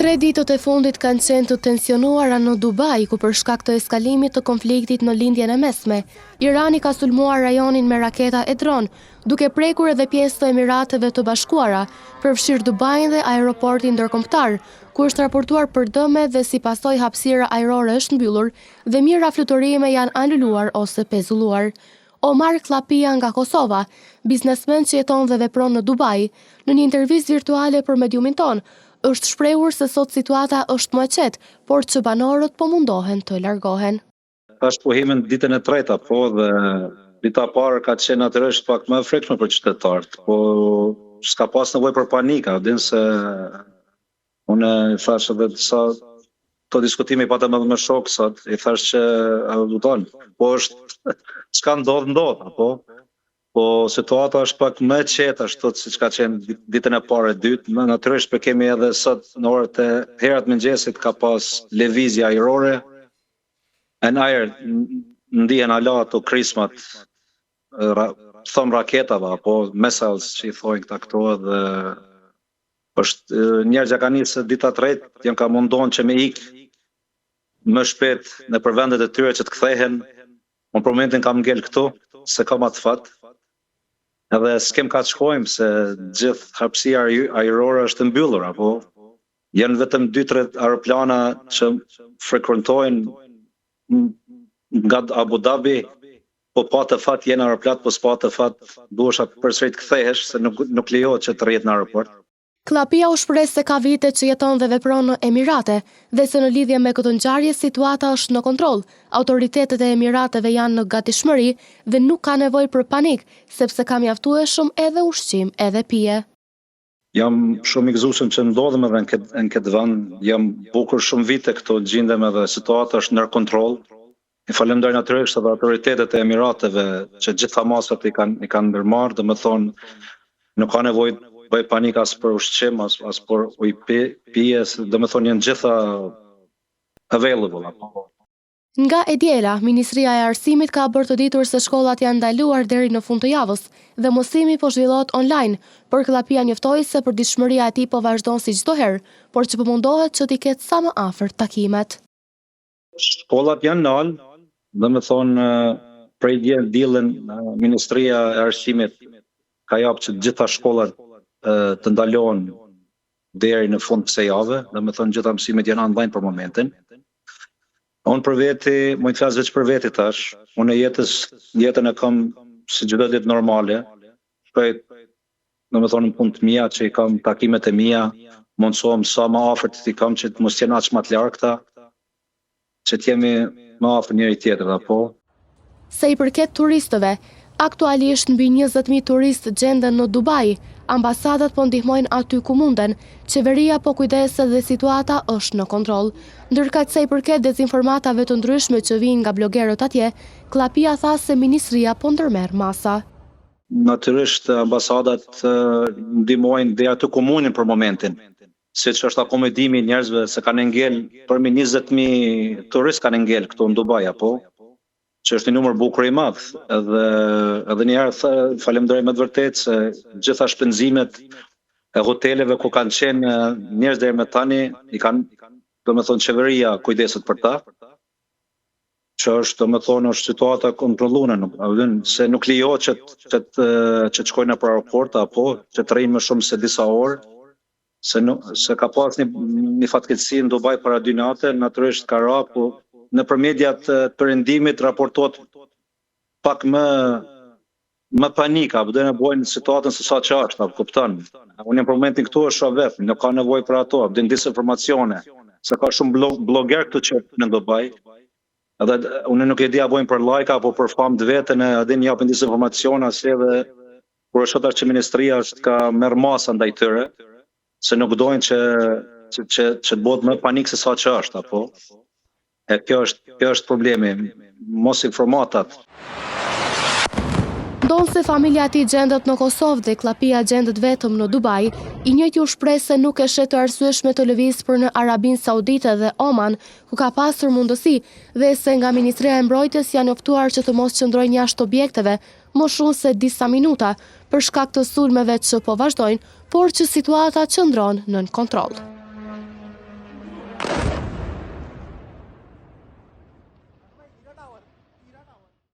3 ditët e fundit kanë qenë të tensionuara në Dubai, ku për shkak të eskalimit të konfliktit në lindjen e mesme, Irani ka sulmuar rajonin me raketa e dron, duke prekur edhe pjesë të Emirateve të Bashkuara, përfshirë Dubain dhe aeroportin ndërkombëtar, ku është raportuar për dëme dhe si pasojë hapësira ajrore është mbyllur dhe mijëra fluturime janë anuluar ose pezulluar. Omar Klapia nga Kosova, biznesmen që jeton dhe vepron në Dubai, në një intervistë virtuale për Mediumin ton, është shprehur se sot situata është më e qetë, por që banorët po mundohen të largohen. Tash po hemi ditën e tretë, po dhe dita e parë ka qenë natyrisht pak më e frikshme për qytetarët, po s'ka pas nevojë për panika, din se unë thash edhe disa to diskutimi pata me shok sot, i thash që udon, po është çka ndodh, po situata është pak më e qetë ashtu siç ka qenë ditën e parë e dytë. Natyrisht kemi edhe sot në orët e herat mëngjesit ka pas lëvizje ajrore. Në ajër ndihen ala ato krismat, thom raketave apo missiles që i thojnë këto dhe është njerëz që kanë nisë dita tretë, janë ka mundon që me ik më shpejt në për vendet e tyre që të kthehen. Unë për momentin kam ngel këtu, se kam atë fat. Edhe s'kem ka të shkojmë se gjithë hapësia ajrore është mbyllur, apo janë vetëm 2-3 aeroplana që frekuentojnë nga Abu Dhabi, po pa të fat jenë aeroplan, po s'pa të fat duhesha përsëri të kthehesh se nuk lejohet që të rrihet në aeroport. Klapia u shpreh se ka vite që jeton dhe vepron në Emirate dhe se në lidhje me këtë ngjarje situata është në kontroll. Autoritetet e Emirateve janë në gatishmëri dhe nuk ka nevojë për panik, sepse ka mjaftueshëm edhe ushqim edhe pije. Jam shumë i gëzuar që ndodhem edhe në këtë vend, jam bukur shumë vite këtu, gjendem edhe situata është nër kontroll. I falenderoj natyrisht edhe autoritetet e Emirateve që gjitha masat i kanë ndërmarrë, domethënë nuk ka nevojë bëj panik as për ushqim, as për ujë pije, domethënë janë gjitha available. Nga e diela, Ministria e Arsimit ka bërë të ditur se shkollat janë ndaluar deri në fund të javës dhe mësimi po zhvillohet online, por Klapia njoftoi se përditshmëria e tij po vazhdon si çdo herë, por që po mundohet që t'i ketë sa më afër takimet. Shkollat janë nal, domethënë prej diellën Ministria e Arsimit ka japë që gjitha shkollat të ndalohen deri në fund kësaj jave, domethënë gjitha mësimet janë online për momentin. Unë për veti, mund të flas veç për veti tash. Unë jetën e kam si çdo ditë normale. Shkoj domethënë në punë të mia, që i kam takimet e mia, mundsohem sa më afër të kam që të mos jenë aq më të largëta, që të jemi më afër njëri tjetrit apo. Se i përket turistëve, aktualisht mbi 20.000 turistë gjenden në Dubai. Ambasadat po ndihmojnë aty ku munden, qeveria po kujdeset dhe situata është në kontroll. Ndërkaq se i përket dezinformatave të ndryshme që vijnë nga blogerët atje, Klapia tha se ministria po ndërmerr masa. Natyrisht ambasadat ndihmojnë dhe aty ku mundin për momentin. Siç është akomodimi i njerëzve se kanë ngel përmi 20.000 turistë kanë ngel këtu në Dubai apo, që është një numër bukur i madh, edhe një herë falenderoj me të vërtetë se gjitha shpenzimet e hoteleve ku kanë qenë njerëz deri më tani i kanë domethënë qeveria kujdeset për ta. Që është domethënë është situata kontrolluar, se nuk lejohet që të shkojnë nëpër aeroport apo që të rrinë më shumë se disa orë, se ka pas një fatkeqësi në Dubai para 2 natë, natyrisht ka rapu. Në për mediat të perëndimit raportohet pak më panika, do të bëjnë situatën se sa që është, kupton. Unë në momentin këtu është shoh nuk ka nevojë për ato, do disinformacione, se ka shumë bloger këtu që në Dubai. Edhe unë nuk e di a bojnë për like apo për famë të vetën, edhe një japin disinformacione asë edhe kur është që ministria është ka merr masa ndaj tyre, se nuk dojnë që të bëhet më panik se sa që është, apo. E kjo është problemi, mos informatat. Ndonse familja e tij gjendet në Kosovë dhe Klapia gjendet vetëm në Dubai, i njëjti u shpreh se nuk e shet të arsyeshme të lëvizë për në Arabinë Saudite dhe Oman, ku ka pasur mundësi, dhe se nga Ministria e Mbrojtjes janë njoftuar që të mos qëndrojnë jashtë objekteve më shumë se disa minuta për shkak të sulmeve që po vazhdojnë, por që situata qëndron nën kontroll.